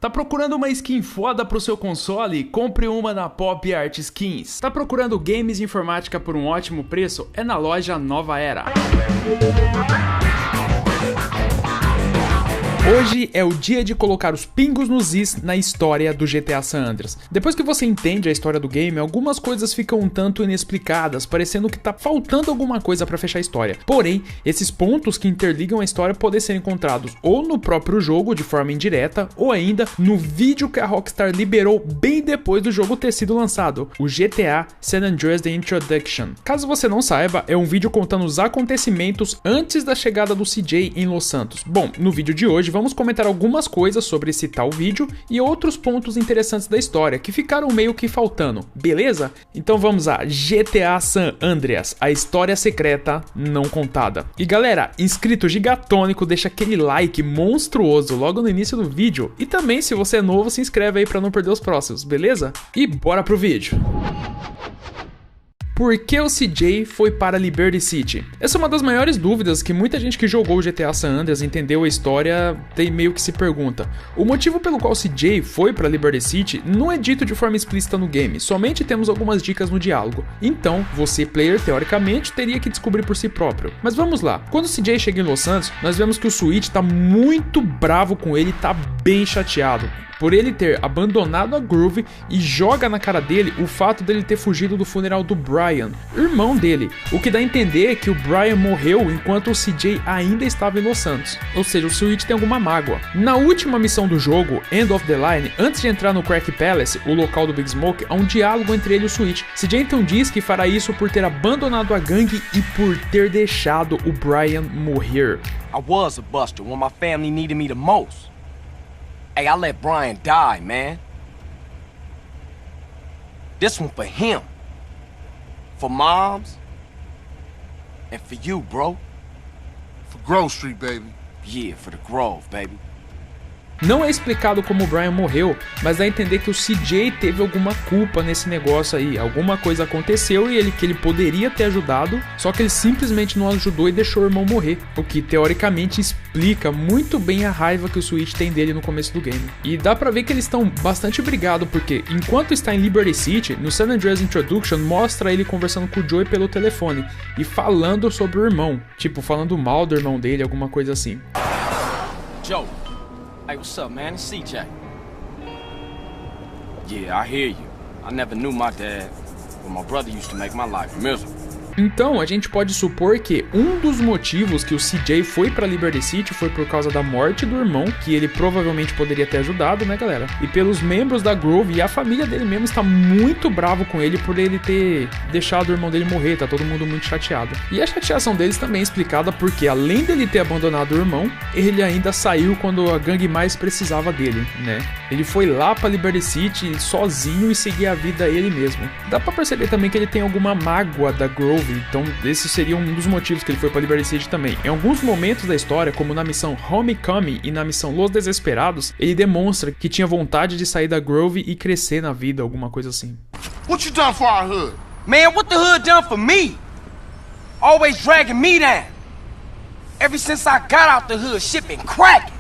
Tá procurando uma skin foda pro seu console? Compre uma na Pop Art Skins. Tá procurando games e informática por um ótimo preço? É na loja Nova Era. Hoje é o dia de colocar os pingos nos is na história do GTA San Andreas. Depois que você entende a história do game, algumas coisas ficam um tanto inexplicadas, parecendo que tá faltando alguma coisa pra fechar a história. Porém, esses pontos que interligam a história podem ser encontrados ou no próprio jogo de forma indireta, ou ainda no vídeo que a Rockstar liberou bem depois do jogo ter sido lançado, o GTA San Andreas The Introduction. Caso você não saiba, é um vídeo contando os acontecimentos antes da chegada do CJ em Los Santos. Bom, no vídeo de hoje vamos comentar algumas coisas sobre esse tal vídeo e outros pontos interessantes da história que ficaram meio que faltando, beleza? Então vamos a GTA San Andreas, a história secreta não contada. E galera, inscrito gigatônico, deixa aquele like monstruoso logo no início do vídeo e também, se você é novo, se inscreve aí pra não perder os próximos, beleza? E bora pro vídeo! Por que o CJ foi para Liberty City? Essa é uma das maiores dúvidas que muita gente que jogou o GTA San Andreas, entendeu a história, tem meio que se pergunta. O motivo pelo qual o CJ foi para Liberty City não é dito de forma explícita no game, somente temos algumas dicas no diálogo. Então, você, player, teoricamente, teria que descobrir por si próprio. Mas vamos lá, quando o CJ chega em Los Santos, nós vemos que o Switch tá muito bravo com ele, tá bem chateado por ele ter abandonado a Groove e joga na cara dele o fato dele ter fugido do funeral do Brian, irmão dele, o que dá a entender que o Brian morreu enquanto o CJ ainda estava em Los Santos, ou seja, o Switch tem alguma mágoa. Na última missão do jogo, End of the Line, antes de entrar no Crack Palace, o local do Big Smoke, há um diálogo entre ele e o Switch. CJ então diz que fará isso por ter abandonado a gangue e por ter deixado o Brian morrer. I was a buster when my family needed me the most. Hey, I let Brian die, man. This one for him. For moms. And for you, bro. For Grove Street, baby. Yeah, for the Grove, baby. Não é explicado como o Brian morreu, mas dá a entender que o CJ teve alguma culpa nesse negócio aí. Alguma coisa aconteceu e que ele poderia ter ajudado, só que ele simplesmente não ajudou e deixou o irmão morrer. O que teoricamente explica muito bem a raiva que o Switch tem dele no começo do game. E dá pra ver que eles estão bastante brigados, porque enquanto está em Liberty City, no San Andreas Introduction mostra ele conversando com o Joey pelo telefone e falando sobre o irmão, tipo falando mal do irmão dele, alguma coisa assim. Joe. Hey, what's up, man? It's CJ. Yeah, I hear you. I never knew my dad, but my brother used to make my life miserable. Então, a gente pode supor que um dos motivos que o CJ foi pra Liberty City foi por causa da morte do irmão, que ele provavelmente poderia ter ajudado, né, galera? E pelos membros da Grove, e a família dele mesmo está muito bravo com ele por ele ter deixado o irmão dele morrer, tá todo mundo muito chateado. E a chateação deles também é explicada porque, além dele ter abandonado o irmão, ele ainda saiu quando a gangue mais precisava dele, né? Ele foi lá pra Liberty City sozinho e seguir a vida ele mesmo. Dá pra perceber também que ele tem alguma mágoa da Grove. Então esse seria um dos motivos que ele foi para Liberty City também. Em alguns momentos da história, como na missão Homecoming e na missão Los Desesperados, ele demonstra que tinha vontade de sair da Grove e crescer na vida, alguma coisa assim. What you done for our hood? Man, what the hood done for me? Always dragging me down. Ever since I got out the hood, shit been cracking.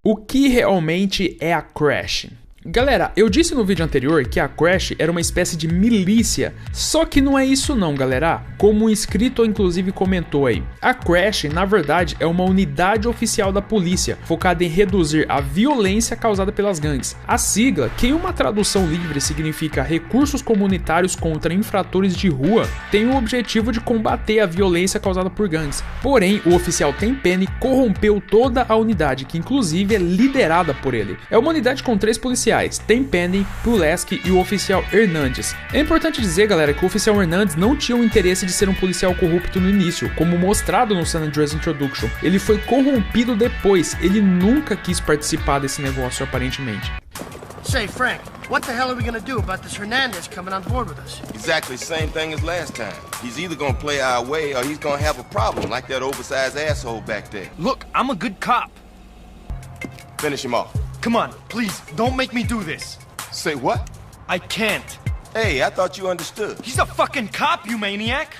O que realmente é a Crash? Galera, eu disse no vídeo anterior que a Crash era uma espécie de milícia, só que não é isso não, galera. Como um inscrito inclusive comentou aí, a Crash na verdade é uma unidade oficial da polícia, focada em reduzir a violência causada pelas gangues. A sigla, que em uma tradução livre significa Recursos Comunitários contra Infratores de Rua, tem o objetivo de combater a violência causada por gangues. Porém, o oficial Tenpenny corrompeu toda a unidade, que inclusive é liderada por ele. É uma unidade com 3 policiais, Tenpenny, Pulaski e o oficial Hernandes. É importante dizer, galera, que o oficial Hernandes não tinha o interesse de ser um policial corrupto no início, como mostrado no San Andreas Introduction. Ele foi corrompido depois, ele nunca quis participar desse negócio, aparentemente. Say, Frank, what the hell are we gonna do about this Hernandez coming on board with us? Exactly the same thing as last time. He's either gonna play our way or he's gonna have a problem like that oversized asshole back there. Look, I'm a good cop. Finish him off. Come on, please, don't make me do this. Say what? I can't. Hey, I thought you understood. He's a fucking cop, you maniac.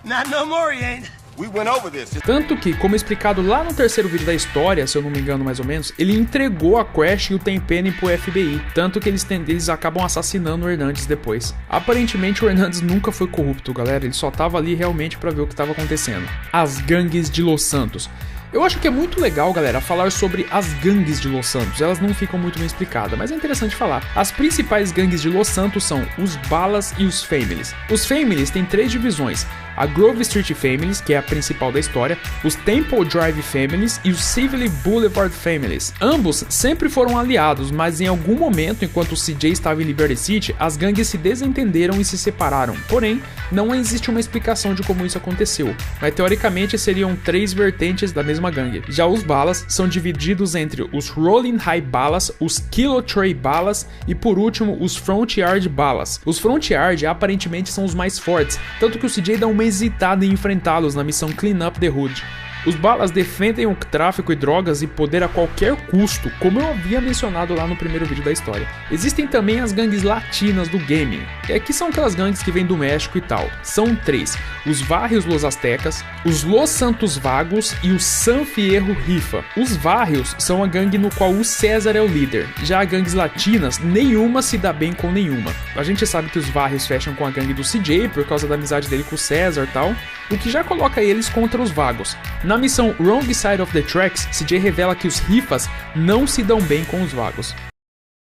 Not no more, he ain't. We went over this. Tanto que, como explicado lá no terceiro vídeo da história, se eu não me engano mais ou menos, ele entregou a Crash e o Tenpenny pro FBI, tanto que eles acabam assassinando o Hernandes depois. Aparentemente o Hernandes nunca foi corrupto, galera, ele só tava ali realmente pra ver o que tava acontecendo. As gangues de Los Santos. Eu acho que é muito legal, galera, falar sobre as gangues de Los Santos. Elas não ficam muito bem explicadas, mas é interessante falar. As principais gangues de Los Santos são os Balas e os Families. Os Families têm 3 divisões. A Grove Street Families, que é a principal da história, os Temple Drive Families e os Civil Boulevard Families. Ambos sempre foram aliados, mas em algum momento, enquanto o CJ estava em Liberty City, as gangues se desentenderam e se separaram. Porém, não existe uma explicação de como isso aconteceu, mas teoricamente seriam 3 vertentes da mesma gangue. Já os Balas são divididos entre os Rolling High Balas, os Kilo Tray Balas e por último os Front Yard Balas. Os Front Yard aparentemente são os mais fortes, tanto que o CJ dá uma hesitada em enfrentá-los na missão Clean Up the Hood. Os Balas defendem o tráfico e drogas e poder a qualquer custo, como eu havia mencionado lá no primeiro vídeo da história. Existem também as gangues latinas do gaming, que são aquelas gangues que vêm do México e tal. São 3, os Varrios Los Aztecas, os Los Santos Vagos e o San Fierro Rifa. Os Varrios são a gangue no qual o César é o líder, já as gangues latinas, nenhuma se dá bem com nenhuma. A gente sabe que os Varrios fecham com a gangue do CJ por causa da amizade dele com o César e tal, o que já coloca eles contra os Vagos. Na missão Wrong Side of the Tracks, CJ revela que os Rifas não se dão bem com os Vagos.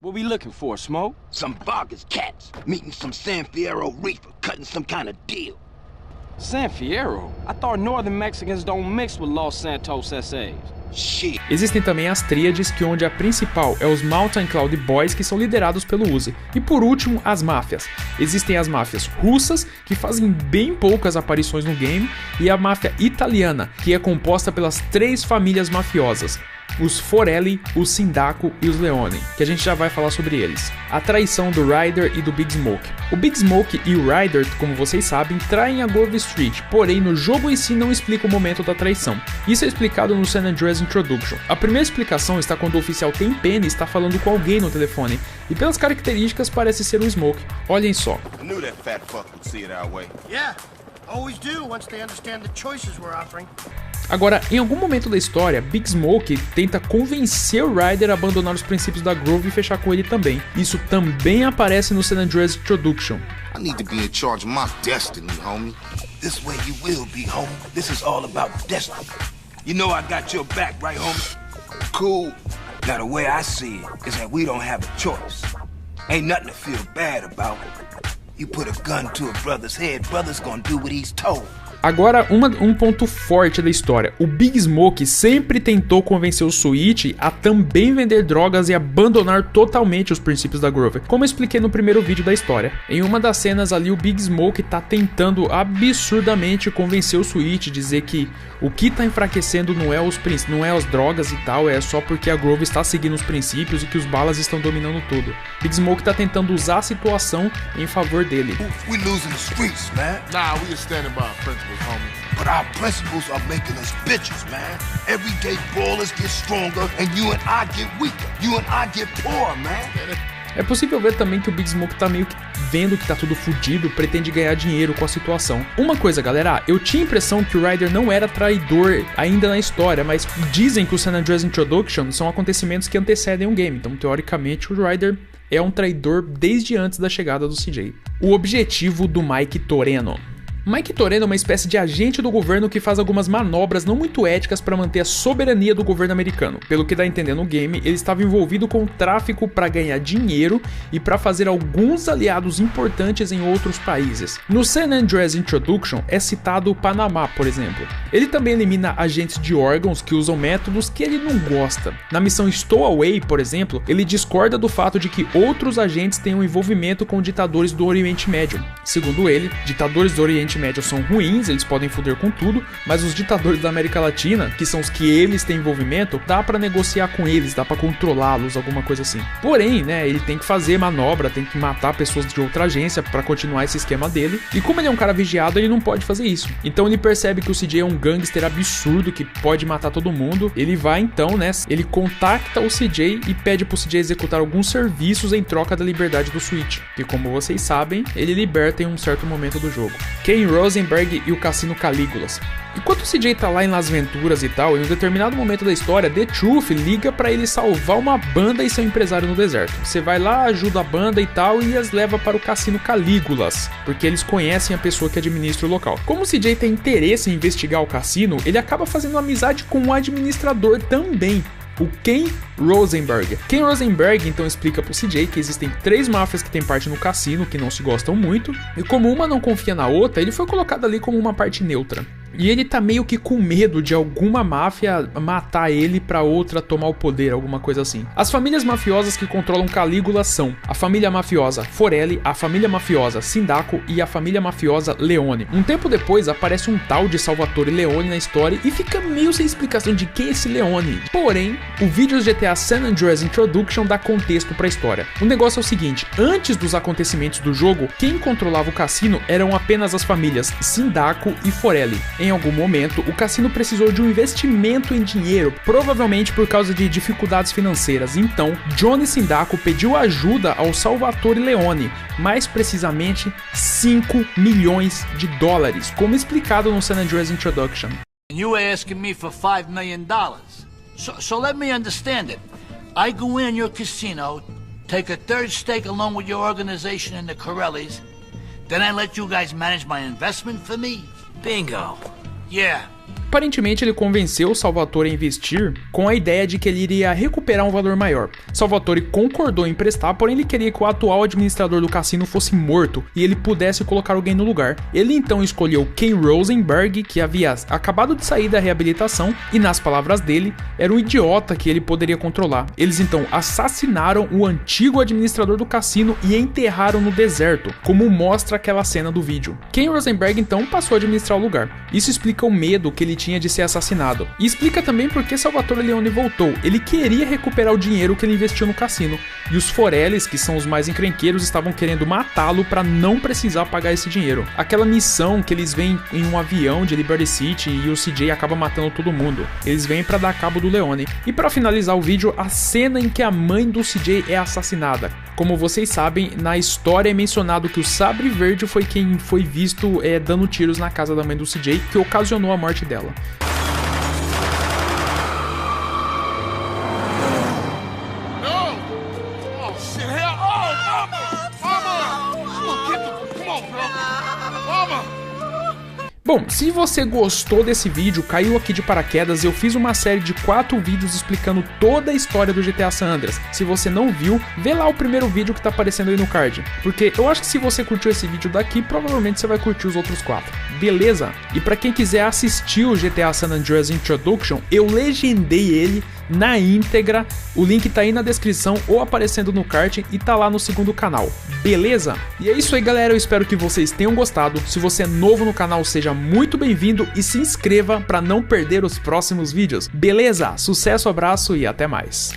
What we looking for, Smoke? Some Vargas cats meeting some San Fierro Reaper, cutting some kind of deal. San Fierro? I thought northern Mexicans don't mix with Los Santos SAs. Shit. Existem também as tríades, que onde a principal é os Mountain Cloud Boys, que são liderados pelo Uzi. E por último, as máfias. Existem as máfias russas, que fazem bem poucas aparições no game, e a máfia italiana, que é composta pelas 3 famílias mafiosas. Os Forelli, o Sindaco e os Leone, que a gente já vai falar sobre eles. A traição do Ryder e do Big Smoke. O Big Smoke e o Ryder, como vocês sabem, traem a Grove Street, porém no jogo em si não explica o momento da traição. Isso é explicado no San Andreas Introduction. A primeira explicação está quando o oficial Tenpenny está falando com alguém no telefone, e pelas características parece ser o Smoke. Olhem só. I knew that fat fuck would see it our way. Yeah, always do once they understand the choices we're offering. Agora, em algum momento da história, Big Smoke tenta convencer o Ryder a abandonar os princípios da Grove e fechar com ele também. Isso também aparece no San Andreas Introduction. I need to be in charge of my destiny, homie. This way you will be, homie. This is all about destiny. You know I got your back, right, homie? Cool. Now the way I see it is that we don't have a choice. Ain't nothing to feel bad about. You put a gun to a brother's head, brother's gonna do what he's told. Agora, um ponto forte da história. O Big Smoke sempre tentou convencer o Sweet a também vender drogas e abandonar totalmente os princípios da Grove, como eu expliquei no primeiro vídeo da história. Em uma das cenas ali, o Big Smoke tá tentando absurdamente convencer o Sweet, dizer que o que tá enfraquecendo não é as drogas e tal, é só porque a Grove está seguindo os princípios e que os Balas estão dominando tudo. Big Smoke tá tentando usar a situação em favor dele. We losing the streets, man. Nah, we just standing by our principles, homie. But our principles are making us bitches, man. Everyday ballers get stronger and you and I get weaker. You and I get poor, man. É possível ver também que o Big Smoke tá meio que vendo que tá tudo fudido, pretende ganhar dinheiro com a situação. Uma coisa, galera, eu tinha a impressão que o Ryder não era traidor ainda na história, mas dizem que o San Andreas Introduction são acontecimentos que antecedem um game, então teoricamente o Ryder é um traidor desde antes da chegada do CJ. O objetivo do Mike Toreno. Mike Toreno é uma espécie de agente do governo que faz algumas manobras não muito éticas para manter a soberania do governo americano. Pelo que dá a entender no game, ele estava envolvido com o tráfico para ganhar dinheiro e para fazer alguns aliados importantes em outros países. No San Andreas Introduction é citado o Panamá, por exemplo. Ele também elimina agentes de órgãos que usam métodos que ele não gosta. Na missão Stowaway, por exemplo, ele discorda do fato de que outros agentes tenham envolvimento com ditadores do Oriente Médio. Segundo ele, ditadores do Oriente Médio são ruins, eles podem foder com tudo, mas os ditadores da América Latina, que são os que eles têm envolvimento, dá pra negociar com eles, dá pra controlá-los, alguma coisa assim. Porém, né, ele tem que fazer manobra, tem que matar pessoas de outra agência pra continuar esse esquema dele, e como ele é um cara vigiado, ele não pode fazer isso. Então ele percebe que o CJ é um gangster absurdo, que pode matar todo mundo, ele vai então, né, ele contacta o CJ e pede pro CJ executar alguns serviços em troca da liberdade do Sweet, que como vocês sabem, ele liberta em um certo momento do jogo. Quem Ken Rosenberg e o Cassino Calígulas. Enquanto o CJ tá lá em Las Venturas e tal, em um determinado momento da história, The Truth liga pra ele salvar uma banda e ser um empresário no deserto. Você vai lá, ajuda a banda e tal, e as leva para o Cassino Calígulas, porque eles conhecem a pessoa que administra o local. Como o CJ tem interesse em investigar o cassino, ele acaba fazendo amizade com o administrador também, o Ken Rosenberg. Ken Rosenberg então explica pro CJ que existem 3 máfias que têm parte no cassino, que não se gostam muito, e como uma não confia na outra, ele foi colocado ali como uma parte neutra. E ele tá meio que com medo de alguma máfia matar ele pra outra tomar o poder, alguma coisa assim. As famílias mafiosas que controlam Calígula são a família mafiosa Forelli, a família mafiosa Sindaco e a família mafiosa Leone. Um tempo depois aparece um tal de Salvatore Leone na história e fica meio sem explicação de quem é esse Leone. Porém, o vídeo GTA San Andreas Introduction dá contexto pra história. O negócio é o seguinte, antes dos acontecimentos do jogo, quem controlava o cassino eram apenas as famílias Sindaco e Forelli. Em algum momento, o cassino precisou de um investimento em dinheiro, provavelmente por causa de dificuldades financeiras. Então, Johnny Sindaco pediu ajuda ao Salvatore Leone, mais precisamente 5 milhões de dólares, como explicado no San Andreas Introduction. You asking me for $5 million. So let me understand it. I go in your casino, take a third stake along with your organization and the Corellis, then I let you guys manage my investment for me? Bingo. Yeah. Aparentemente ele convenceu o Salvatore a investir com a ideia de que ele iria recuperar um valor maior. Salvatore concordou em emprestar, porém ele queria que o atual administrador do cassino fosse morto e ele pudesse colocar alguém no lugar. Ele então escolheu Ken Rosenberg, que havia acabado de sair da reabilitação e, nas palavras dele, era um idiota que ele poderia controlar. Eles então assassinaram o antigo administrador do cassino e enterraram no deserto, como mostra aquela cena do vídeo. Ken Rosenberg então passou a administrar o lugar. Isso explica o medo que ele tinha de ser assassinado. E explica também por que Salvatore Leone voltou. Ele queria recuperar o dinheiro que ele investiu no cassino. E os Forellis, que são os mais encrenqueiros, estavam querendo matá-lo para não precisar pagar esse dinheiro. Aquela missão que eles vêm em um avião de Liberty City e o CJ acaba matando todo mundo. Eles vêm para dar cabo do Leone. E para finalizar o vídeo, a cena em que a mãe do CJ é assassinada. Como vocês sabem, na história é mencionado que o Sabre Verde foi quem foi visto dando tiros na casa da mãe do CJ, que ocasionou a morte dela. Bom, se você gostou desse vídeo, caiu aqui de paraquedas, eu fiz uma série de 4 vídeos explicando toda a história do GTA San Andreas. Se você não viu, vê lá o primeiro vídeo que tá aparecendo aí no card, porque eu acho que se você curtiu esse vídeo daqui, provavelmente você vai curtir os outros 4, beleza? E pra quem quiser assistir o GTA San Andreas Introduction, eu legendei ele na íntegra, o link tá aí na descrição ou aparecendo no card e tá lá no segundo canal, beleza? E é isso aí galera, eu espero que vocês tenham gostado. Se você é novo no canal, seja muito bem-vindo e se inscreva para não perder os próximos vídeos, beleza? Sucesso, abraço e até mais.